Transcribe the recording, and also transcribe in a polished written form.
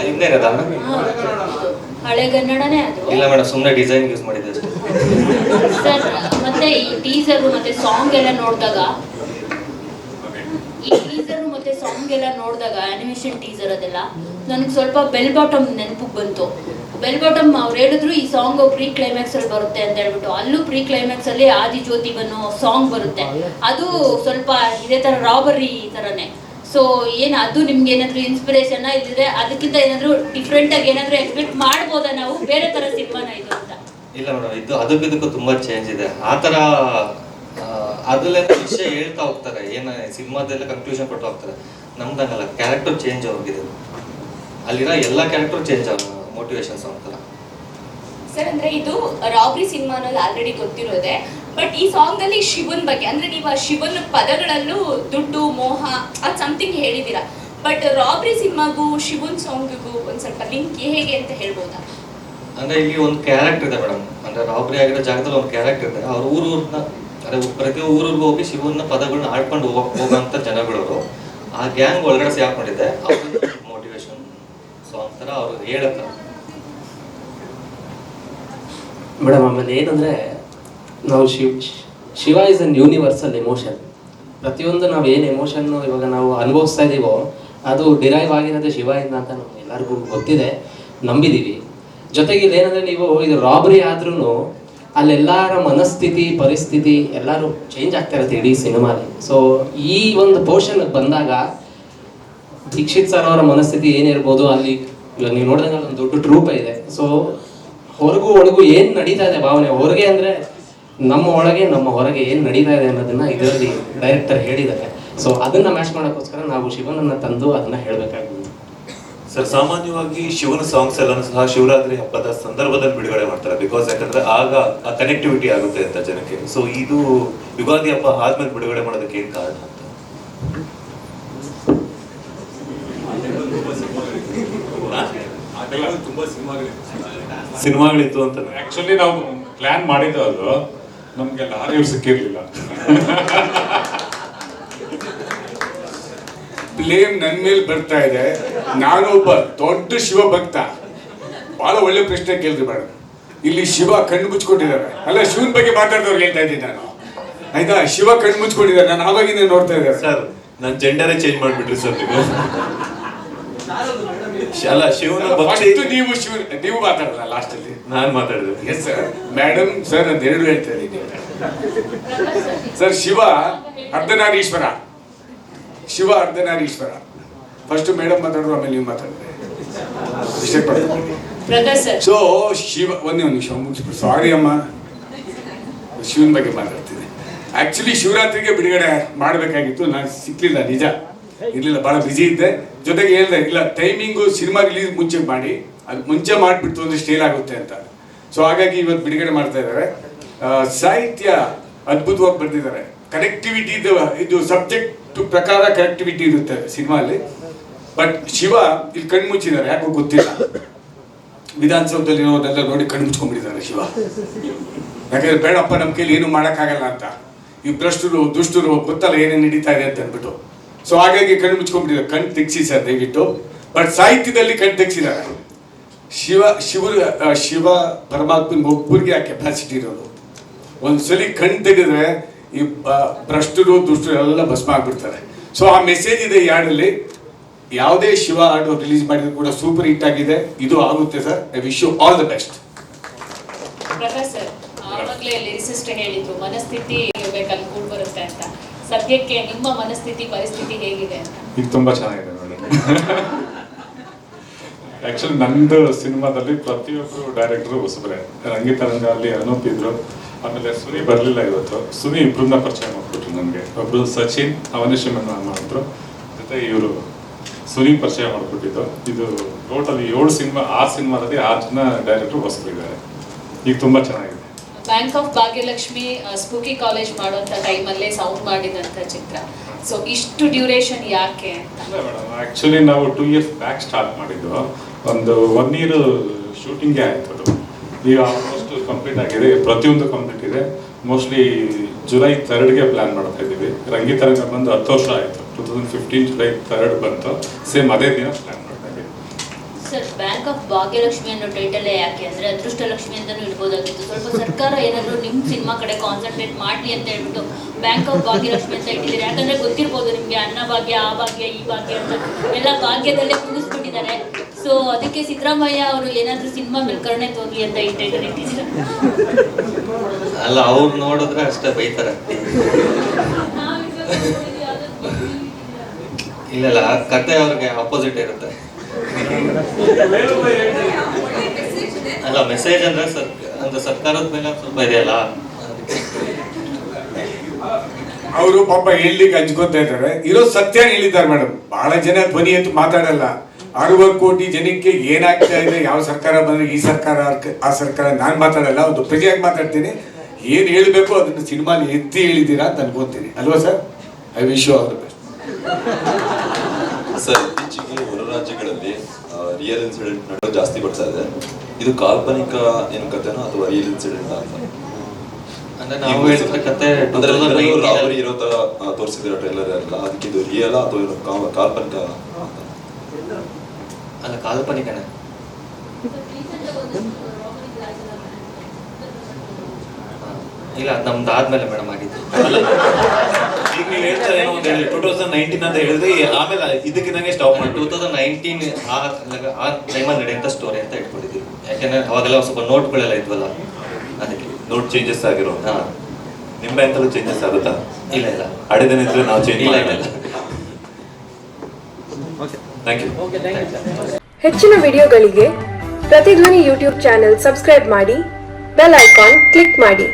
ಹಿಂದೆ ಇರೋದಾ? ಹಳೆಗನ್ನಡನೇ ಅದು. ಇಲ್ಲ ಮೇಡಮ್, ಸುಮ್ಮನೆ ಡಿಸೈನ್ ಯೂಸ್ ಮಾಡಿದ್ದೆ ಅಷ್ಟೇ ಸರ್. ಮತ್ತೆ ಈ ಟೀಸರ್ ಮತ್ತೆ ಸಾಂಗ್ ಎಲ್ಲ ನೋಡಿದಾಗ ಅನಿಮೇಷನ್ ಟೀಸರ್ ಅದೆಲ್ಲ ನನಗೆ ಸ್ವಲ್ಪ ಬೆಲ್ ಬಾಟಮ್ ನೆನಪಿಗೆ ಬಂತು. ಬೆಲ್ ಬಾಟಮ್ ಅವ್ರು ಹೇಳಿದ್ರು ಈ ಸಾಂಗ್ ಪ್ರೀ ಕ್ಲೈಮ್ಯಾಕ್ಸ್ ಅಲ್ಲಿ ಬರುತ್ತೆ ಅಂತ ಹೇಳ್ಬಿಟ್ಟು, ಅಲ್ಲೂ ಪ್ರೀ ಕ್ಲೈಮ್ಯಾಕ್ಸ್ ಅಲ್ಲಿ ಆದಿ ಜ್ಯೋತಿ ಬನ್ನೋ ಸಾಂಗ್ ಬರುತ್ತೆ. ಅದು ಸ್ವಲ್ಪ ಇದೇ ತರ ರಾಬರಿ ತರನೇ. ಸೊ ಏನು ಅದು ನಿಮ್ಗೆ ಏನಾದ್ರು ಇನ್ಸ್ಪಿರೇಷನ್ ಇದ್ರೆ ಅದಕ್ಕಿಂತ ಏನಾದ್ರು ಡಿಫ್ರೆಂಟ್ ಆಗಿ ಏನಾದ್ರು ಎಕ್ಸ್ಪೆಕ್ಟ್ ಮಾಡ್ಬೋದಾ ನಾವು ಬೇರೆ ತರ ಸಿನಿಮಾನ ಇದು ಅಂತ? ಇಲ್ಲ ಮೇಡಮ್, ಇದು ಅದಕ್ಕೂ ತುಂಬಾ ಚೇಂಜ್ ಇದೆ. ಆ ತರ ಅದರಲ್ಲೆಲ್ಲ ವಿಷಯ ಹೇಳ್ತಾ ಹೋಗ್ತಾರೆ, ಏನು ಸಿನಿಮಾದೆಲ್ಲ ಕನ್ಕ್ಲೂಷನ್ ಕೊಟ್ಟು ಹೋಗ್ತಾರೆ. ನಮ್ದಂಗಲ್ಲ, ಕ್ಯಾರೆಕ್ಟರ್ ಚೇಂಜ್ ಆಗಿದೆ. ಅಲ್ಲಿರೋ ಎಲ್ಲ ಕ್ಯಾರೆಕ್ಟರ್ ಚೇಂಜ್ ಆಗ ಮೋಟಿವೇಶನ್ಸ್ ಅಂತಾರ. ಸರ್ ಅಂದ್ರೆ ಇದು ರಾಬ್ರಿ ಸಿನಿಮಾ ಅನ್ನೋದು ಆಲ್ರೆಡಿ ಗೊತ್ತಿರೋದೆ. ಬಟ್ ಈ ಸಾಂಗ್ ಅಲ್ಲಿ ಶಿವನ್ ಬಗ್ಗೆ ಅಂದ್ರೆ ನೀವು ಆ ಶಿವನ್ ಪದಗಳಲ್ಲೂ ದುಡ್ಡು ಮೋಹ ಅದು ಸಮಥಿಂಗ್ ಹೇಳಿದೀರಾ. ಬಟ್ ರಾಬ್ರಿ ಸಿನಿಮಾಗೂ ಶಿವನ್ ಸಾಂಗಿಗೂ ಒಂದ್ ಸ್ವಲ್ಪ ಲಿಂಕ್ ಹೇಗೆ ಅಂತ ಹೇಳ್ಬೋದಾ? ಅಂದ್ರೆ ಇಲ್ಲಿ ಒಂದು ಕ್ಯಾರೆಕ್ಟರ್ ಇದೆ ಮೇಡಮ್. ಅಂದ್ರೆ ರಾಬ್ರಿ ಆಗಿರೋ ಜಾಗದಲ್ಲಿ ಒಂದು ಕ್ಯಾರೆಕ್ಟರ್ ಇದೆ. ಅವ್ರ ಊರನ್ನ ಅಂದ್ರೆ ಪ್ರತಿ ಊರಿಗೂ ಹೋಗಿ ಶಿವನ ಪದಗಳನ್ನ ಆಡ್ಕೊಂಡು ಹೋಗೋಂಥ ಜನಗಳವರು. ಆ ಗ್ಯಾಂಗ್ ಒಳಗಡೆ ಸೇರ್ಕೊಂಡಿದೆ. ಮೋಟಿವೇಶನ್ ಸಾಂಗ್ ತರ ಅವ್ರು ಹೇಳತ್ತ ಮೇಡಮ್. ಆಮೇಲೆ ಏನಂದ್ರೆ ನಾವು Shiva is an universal emotion. ಪ್ರತಿಯೊಂದು ನಾವು ಏನು ಎಮೋಷನ್ ಇವಾಗ ನಾವು ಅನುಭವಿಸ್ತಾ ಇದ್ದೀವೋ ಅದು ಡಿರೈವ್ ಆಗಿರೋದೇ ಶಿವಯಿಂದ ಅಂತ ನಮ್ಗೆ ಎಲ್ಲರಿಗೂ ಗೊತ್ತಿದೆ, ನಂಬಿದ್ದೀವಿ. ಜೊತೆಗೆ ಇದೇನಂದ್ರೆ ನೀವು ಇದು ರಾಬರಿ ಆದ್ರೂ ಅಲ್ಲೆಲ್ಲರ ಮನಸ್ಥಿತಿ ಪರಿಸ್ಥಿತಿ ಎಲ್ಲರೂ ಚೇಂಜ್ ಆಗ್ತಾ ಇರುತ್ತೆ ಇಡೀ ಸಿನಿಮಾಲಿ. ಸೊ ಈ ಒಂದು ಪೋರ್ಷನ್ ಬಂದಾಗ ದೀಕ್ಷಿತ್ ಸರ್ ಅವರ ಮನಸ್ಥಿತಿ ಏನಿರ್ಬೋದು ಅಲ್ಲಿ, ಇವಾಗ ನೀವು ನೋಡಿದಾಗ ಒಂದು ದೊಡ್ಡ ಟ್ರೂಪ್ ಇದೆ. ಸೊ ಹೊರಗೂ ಒಳಗೂ ಏನು ನಡೀತಾ ಇದೆ ಭಾವನೆ, ಹೊರಗೆ ಅಂದರೆ ನಮ್ಮ ಒಳಗೆ ನಮ್ಮ ಹೊರಗೆ ಏನು ನಡೀತಾ ಇದೆ ಅನ್ನೋದನ್ನ ಇದರಲ್ಲಿ ಡೈರೆಕ್ಟರ್ ಹೇಳಿದ್ದಾರೆ. ಸೊ ಅದನ್ನ ಮ್ಯಾಚ್ ಮಾಡೋಕ್ಕೋಸ್ಕರ ನಾವು ಶಿವನನ್ನ ತಂದು ಅದನ್ನ ಹೇಳಬೇಕಾಗಿದೆ. ಸರ್, ಸಾಮಾನ್ಯವಾಗಿ ಶಿವನ ಸಾಂಗ್ಸ್ ಎಲ್ಲ ಸಹ ಶಿವರಾತ್ರಿ ಹಬ್ಬದ ಸಂದರ್ಭದಲ್ಲಿ ಬಿಡುಗಡೆ ಮಾಡ್ತಾರೆ. ಬಿಕಾಸ್ ಯಾಕಂದ್ರೆ ಆಗ ಆ ಕನೆಕ್ಟಿವಿಟಿ ಆಗುತ್ತೆ ಅಂತ ಜನಕ್ಕೆ. ಸೊ ಇದು ಯುಗಾದಿ ಹಬ್ಬ ಆದ್ಮೇಲೆ ಬಿಡುಗಡೆ ಮಾಡೋದಕ್ಕೆ ಏನ್ ಕಾರಣ ಅಂತ? ಸಿನಿಮಾಗಳಿತ್ತು ಅಂತ ಆಕ್ಚುಲಿ ನಾವು ಪ್ಲಾನ್ ಮಾಡಿದ್ದು ಅದು ನಮ್ಗೆ ಲಾರಿ ಸಿಕ್ಕಿರ್ಲಿಲ್ಲ. ಬ್ಲೇಮ್ ನನ್ನ ಮೇಲೆ ಬರ್ತಾ ಇದೆ. ನಾನು ಒಬ್ಬ ದೊಡ್ಡ ಶಿವ ಭಕ್ತ. ಬಹಳ ಒಳ್ಳೆ ಪ್ರಶ್ನೆ ಕೇಳಿದ್ರಿ ಮೇಡಮ್. ಇಲ್ಲಿ ಶಿವ ಕಣ್ಣು ಮುಚ್ಕೊಂಡಿದ್ದಾರೆ. ಅಲ್ಲ, ಶಿವನ್ ಬಗ್ಗೆ ಮಾತಾಡಿದವ್ರು ಹೇಳ್ತಾ ಇದ್ದೀನಿ ನಾನು. ಆಯ್ತಾ, ಶಿವ ಕಣ್ಣು ಮುಚ್ಕೊಂಡಿದ್ದಾರೆ. ನಾನು ಆವಾಗಿಂದ ನೋಡ್ತಾ ಇದ್ದಾರೆ. ಸರ್, ನಾನು ಜೆಂಡರೇ ಚೇಂಜ್ ಮಾಡ್ಬಿಟ್ರಿ ಸರ್ ನೀವು. ಅಲ್ಲ, ಶಿವನ ನೀವು ಮಾತಾಡಲ್ಲ ಲಾಸ್ಟ್ ಅಲ್ಲಿ. ನಾನು ಮಾತಾಡಿದೆ. ಎಸ್ ಸರ್, ಮೇಡಮ್ ಸರ್ ಅಂತ ಎರಡು ಹೇಳ್ತಾ ಇದ್ದೀನಿ sir. Shiva Ardhanarishvara. Shiva Ardhanarishvara. First madam ಮಾತಾಡಿದ್ರು, ಆಮೇಲೆ ನೀವು ಮಾತಾಡಿದ್ರೆ ಸೊ ಶಿವ ಒಂದೇ ಒಂದು ನಿಮಿಷ ಮುಗಿಸ್ಬಿಟ್ಟು. ಸಾರಿ ಅಮ್ಮ, ಶಿವನ ಬಗ್ಗೆ ಮಾತಾಡ್ತೀನಿ. ಆಕ್ಚುಲಿ ಶಿವರಾತ್ರಿಗೆ ಬಿಡುಗಡೆ ಮಾಡಬೇಕಾಗಿತ್ತು, ನಾನು ಸಿಕ್ಲಿಲ್ಲ, ನಿಜ ಇರ್ಲಿಲ್ಲ, ಬಹಳ ಬಿಸಿ ಇದ್ದೆ. ಜೊತೆಗೆ ಹೇಳ್ದೆ ಇಲ್ಲ, ಟೈಮಿಂಗು ಸಿನಿಮಾ ರಿಲೀಸ್ ಮುಂಚೆ ಮಾಡಿ, ಅದು ಮುಂಚೆ ಮಾಡಿಬಿಡ್ತು ಅಂದ್ರೆ ಸ್ಟೇಲ್ ಆಗುತ್ತೆ ಅಂತ. ಸೊ ಹಾಗಾಗಿ ಇವತ್ತು ಬಿಡುಗಡೆ ಮಾಡ್ತಾ ಇದ್ದಾರೆ. ಸಾಹಿತ್ಯ ಅದ್ಭುತವಾಗಿ ಬರೆದಿದ್ದಾರೆ. ಕನೆಕ್ಟಿವಿಟಿ ಇದು ಸಬ್ಜೆಕ್ಟ್ ಪ್ರಕಾರ ಕನೆಕ್ಟಿವಿಟಿ ಇರುತ್ತೆ ಸಿನಿಮಾಲಿ. ಬಟ್ ಶಿವ ಇಲ್ಲಿ ಕಣ್ಣು ಮುಚ್ಚಿದ್ದಾರೆ, ಯಾಕೋ ಗೊತ್ತಿಲ್ಲ. ವಿಧಾನಸೌಧದಲ್ಲಿ ಇರೋದೆಲ್ಲ ನೋಡಿ ಕಣ್ಣು ಮುಚ್ಕೊಂಡ್ಬಿಟ್ಟಿದ್ದಾರೆ ಶಿವ. ಯಾಕಂದ್ರೆ ಬೇಡಪ್ಪ, ನಮ್ಮ ಕೈಲಿ ಏನು ಮಾಡೋಕ್ಕಾಗಲ್ಲ ಅಂತ. ಈ ಭ್ರಷ್ಟರು ದುಷ್ಟರು ಗೊತ್ತಲ್ಲ ಏನೇನು ನಡೀತಾ ಇದೆ ಅಂತ ಅಂದ್ಬಿಟ್ಟು. ಸೊ ಹಾಗಾಗಿ ಕಣ್ಣು ಮುಚ್ಕೊಂಡ್ಬಿಟ್ಟಿದ್ದಾರೆ. ಕಣ್ಣು ತೆಗ್ಸಿ ಸರ್ ದಯವಿಟ್ಟು. ಬಟ್ ಸಾಹಿತ್ಯದಲ್ಲಿ ಕಣ್ಣು ತೆಗ್ಸಿದ್ದಾರೆ. ಶಿವ ಪರಮಾತ್ಮನ ಒಬ್ಬರಿಗೆ ಆ ಕೆಪಾಸಿಟಿ ಇರೋದು. ಒಂದ್ಸಲಿ ಕಣ್ಣು ತೆಗೆದ್ರೆ ಈ ಭ್ರಷ್ಟರು ದುಷ್ಟರು ಎಲ್ಲ ಭಸ್ಮ ಆಗ್ಬಿಡ್ತಾರೆ. ಸೊ ಆ ಮೆಸೇಜ್ ಇದೆ ಈ ಹಾಡಲ್ಲಿ. ಯಾವುದೇ ಶಿವ ಹಾಡು ರಿಲೀಸ್ ಮಾಡಿದ್ರು ಕೂಡ ಸೂಪರ್ ಹಿಟ್ ಆಗಿದೆ. ಇದು ಆಗುತ್ತೆ sir. I wish you all the best. Prakash sir, ಆವಾಗಲೇ ಲಿರಿಸಿಸ್ಟ್ ಹೇಳಿದ್ರು ಮನಸ್ಥಿತಿ ಬೇಕಲ್ಲಿ ಕೂಡ ಬರುತ್ತೆ ಅಂತ. ಸದ್ಯಕ್ಕೆ ನಿಮ್ಮ ಮನಸ್ಥಿತಿ ಪರಿಸ್ಥಿತಿ ಹೇಗಿದೆ ಅಂತ? ಈಗ ತುಂಬಾ ಚೆನ್ನಾಗಿದೆ ಮೇಡಮ್. ಆಕ್ಚುಲಿ ನಂದು ಸಿನಿಮಾದಲ್ಲಿ ಪ್ರತಿಯೊಬ್ಬರು ಡೈರೆಕ್ಟರ್ ಹೊಸಬ್ರೆ. ರಂಗಿತರಂಗ ಅಲ್ಲಿ ಅನೂಪ್ ಇದ್ರು, ಆಮೇಲೆ ಸುನಿ ಬರಲಿಲ್ಲ ಇವತ್ತು. ಸುನಿ ಇಬ್ಬರನ್ನ ಪರಿಚಯ ಮಾಡ್ಬಿಟ್ರು ನನಗೆ. ಒಬ್ರು ಸಚಿನ್ ಅವನಿಶ್ವರನ್ನ ಮಾಡಿದ್ರು, ಜೊತೆ ಇವರು ಸುನಿ ಪರಿಚಯ ಮಾಡಿಬಿಟ್ಟಿದ್ದು. ಇದು ಟೋಟಲಿ 7 ಸಿನಿಮಾ, 6 ಸಿನಿಮಾದಲ್ಲಿ 6 ಜನ ಡೈರೆಕ್ಟರ್ ಹೊಸಬರಿದ್ದಾರೆ. ಈಗ ತುಂಬಾ ಚೆನ್ನಾಗಿದೆ. ಬ್ಯಾಂಕ್ ಆಫ್ ಭಾಗ್ಯಲಕ್ಷ್ಮಿ ಸ್ಪೂಕಿ ಕಾಲೇಜ್ ಮಾಡುವಂತ ಟೈಮಲ್ಲೇ ಸೌಂಡ್ ಮಾಡಿದಂತ ಚಿತ್ರ. ಸೊ ಇಷ್ಟು ಡ್ಯೂರೇಷನ್ ಯಾಕೆ ಅಂತ? ಮೇಡಮ್, ಆಕ್ಚುಲಿ ನಾವು 2 ಇಯರ್ಸ್ ಬ್ಯಾಕ್ ಸ್ಟಾರ್ಟ್ ಮಾಡಿದ್ದು. ಒಂದು 1 ಇಯರ್ ಶೂಟಿಂಗೇ ಆಯ್ತು. ಅದು ಈಗ ಆಲ್ಮೋಸ್ಟ್ ಕಂಪ್ಲೀಟ್ ಆಗಿದೆ. ಪ್ರತಿಯೊಂದು ಕಂಪ್ಲೀಟ್ ಇದೆ. ಮೋಸ್ಟ್ಲಿ ಜುಲೈ 3ಗೆ ಪ್ಲಾನ್ ಮಾಡ್ತಾ ಇದ್ದೀವಿ. ರಂಗಿತರಂಗ ಬಂದು 10 ವರ್ಷ ಆಯಿತು. 2015 ಜುಲೈ 3 ಬಂತು. ಸೇಮ್ ಅದೇ ದಿನ ಪ್ಲಾನ್ ಮಾಡಿದ್ವಿ. ಸರ್, ಬ್ಯಾಂಕ್ ಆಫ್ ಭಾಗ್ಯಲಕ್ಷ್ಮಿ ಅನ್ನೋ ಟೈಟಲೇ ಯಾಕೆ ಅಂದ್ರೆ ಅದೃಷ್ಟ ಲಕ್ಷ್ಮಿ ಅಂತಾನೂ ಇಡ್ಬೋದಾಗಿತ್ತು. ಸ್ವಲ್ಪ ಸರ್ಕಾರ ಏನಾದ್ರು ನಿಮ್ಮ ಸಿನಿಮಾ ಕಡೆ ಕಾನ್ಸಂಟ್ರೇಟ್ ಮಾಡ್ಲಿ ಅಂತ ಹೇಳ್ಬಿಟ್ಟು ಬ್ಯಾಂಕ್ ಆಫ್ ಭಾಗ್ಯಲಕ್ಷ್ಮಿ ಅಂತ ಇಟ್ಟಿದ್ದಾರೆ. ಯಾಕಂದ್ರೆ ಗೊತ್ತಿರ್ಬೋದು ನಿಮ್ಗೆ, ಅನ್ನ ಭಾಗ್ಯ, ಆ ಭಾಗ್ಯ, ಈ ಭಾಗ್ಯ ಅಂತ ಎಲ್ಲ ಭಾಗ್ಯದಲ್ಲೇ ಕೂಡಿಸ್ಬಿಟ್ಟಿದ್ದಾರೆ. ಸೊ ಅದಕ್ಕೆ ಸಿದ್ದರಾಮಯ್ಯ ಅವರು ಏನಾದ್ರೂ ಸಿನಿಮಾ ಮೇಲೆ ಕರುಣೆ ತೋರ್ಲಿ ಅಂತ ಈ ಟೈಟಲ್ ಇಟ್ಟಿದ್ದಾರೆ. ಅಲ್ಲ, ಅವ್ರು ನೋಡಿದ್ರೆ ಅಷ್ಟೇ ಬೈತಾರೆ. ಇಲ್ಲ, ಕತೆ ಅವ್ರಿಗೆ ಅಪೋಸಿಟ್ ಇರುತ್ತೆ. ಅಲ್ಲ, ಮೆಸೇಜ್ ಅಂದ್ರೆ ಸರ್ಕಾರದ ಮೇಲೆ ಸ್ವಲ್ಪ ಇದೆಯಲ್ಲ, ಅವರು ಪಾಪ ಹೇಳಲಿಕ್ಕೆ ಹಂಚ್ಕೊತಾ ಇದ್ದಾರೆ. ಇರೋ ಸತ್ಯ ಹೇಳಿದ್ದಾರೆ ಮೇಡಮ್. ಬಹಳ ಜನ ಧ್ವನಿ ಅಂತ ಮಾತಾಡಲ್ಲ. 60 ಕೋಟಿ ಜನಕ್ಕೆ ಏನಾಗ್ತಾ ಇದೆ, ಯಾವ ಸರ್ಕಾರ ಬಂದ್ರೆ ಈ ಸರ್ಕಾರ ಆ ಸರ್ಕಾರ, ನಾನು ಮಾತಾಡಲ್ಲ, ಒಂದು ಪ್ರಜೆಯಾಗಿ ಮಾತಾಡ್ತೀನಿ. ಏನು ಹೇಳಬೇಕು ಅದನ್ನು ಸಿನಿಮಾಲಿ ಎತ್ತಿ ಹೇಳಿದ್ದೀರಾ ಅಂತ ಅನ್ಕೋತೀನಿ ಅಲ್ವಾ sir? I wish you all the best. Sir, ಇತ್ತೀಚೆಗೆ ಹೊರ ರಾಜ್ಯಗಳಲ್ಲಿ ರಿಯಲ್ ಇನ್ಸಿಡೆಂಟ್ ನಡೆಯೋದು ಜಾಸ್ತಿ ಬರ್ತಾ ಇದೆ. ಇದು ಕಾಲ್ಪನಿಕ ಏನು ಕಥೆನೋ ಅಥವಾ ರಿಯಲ್ ಇನ್ಸಿಡೆಂಟ್ ಅಂತ? ಅಂದ್ರೆ ನಾವು ಹೇಳ್ತಿರೋ ಕತೆ ರಾಬರಿ ಇರೋ ತರ ತೋರಿಸಿದಿರೋ ಟ್ರೈಲರ್ ಎಲ್ಲ, ಅದಕ್ಕೆ ಇದು ರಿಯಲ್ ಅಥವಾ ಕಾಲ್ಪನಿಕ ಅಂತ? ಅಲ್ಲ, ಕಾಲ್ಪನಿಕನೇ. ಇಲ್ಲ, ಅದು ನಮ್ದು ಆದ್ಮೇಲೆ ಮೇಡಮ್ ಆಗಿದ್ದು. ಈಗ ನೀವು ಹೇಳ್ತಾರೆ ಏನೋ ಒಂದು ಹೇಳಿ 2019 ಅಂತ ಹೇಳಿದ್ರೆ ಆಮೇಲೆ ಇದಕ್ಕಿಂದಂಗೆ ಸ್ಟಾಪ್ ಮಾಡಿ 2019 ಆ ಟೈಮಲ್ಲಿ ನಡೆಯುವಂಥ ಸ್ಟೋರಿ ಅಂತ ಇಟ್ಕೊಂಡಿದ್ದೀವಿ. ಯಾಕೆಂದ್ರೆ ಅವಾಗೆಲ್ಲ ಸ್ವಲ್ಪ ನೋಟ್ಗಳೆಲ್ಲ ಇದ್ವಲ್ಲ, ಅದಕ್ಕೆ. ನೋಟ್ ಚೇಂಜಸ್ ಆಗಿರೋ? ಹಾಂ. ನಿಮ್ಮ ಬ್ಯಾಂಕಲ್ಲೂ ಚೇಂಜಸ್ ಆಗುತ್ತಾ? ಇಲ್ಲ. ಹಳೆದೇನಿದ್ರೆ ನಾವು ಚೇಂಜ್ ಇಲ್ಲ. Thank you. ಹೆಚ್ಚಿನ ವಿಡಿಯೋಗಳಿಗೆ ಪ್ರತಿಧ್ವನಿ ಯೂಟ್ಯೂಬ್ ಚಾನೆಲ್ ಸಬ್ಸ್ಕ್ರೈಬ್ ಮಾಡಿ, ಬೆಲ್ ಐಕಾನ್ ಕ್ಲಿಕ್ ಮಾಡಿ.